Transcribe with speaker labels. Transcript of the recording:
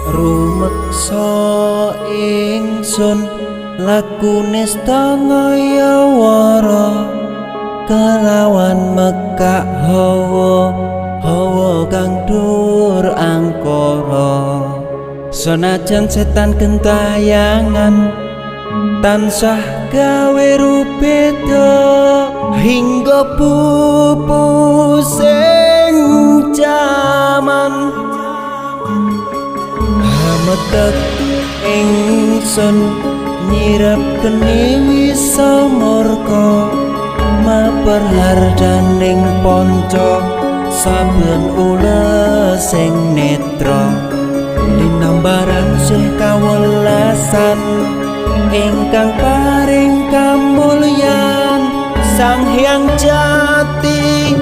Speaker 1: Rumeksa ingsun lakune stangaya wara kelawan mekak hawa kang dur angkara senajan setan gentayangan tansah gawe rupeda hingga pupusing jaman hametek ingsun nyirap geni wisa murka maperhardaning panca saben ula sing netra linambaran sih kawelasan ingkang paring kamulyan Sang Hyang Jati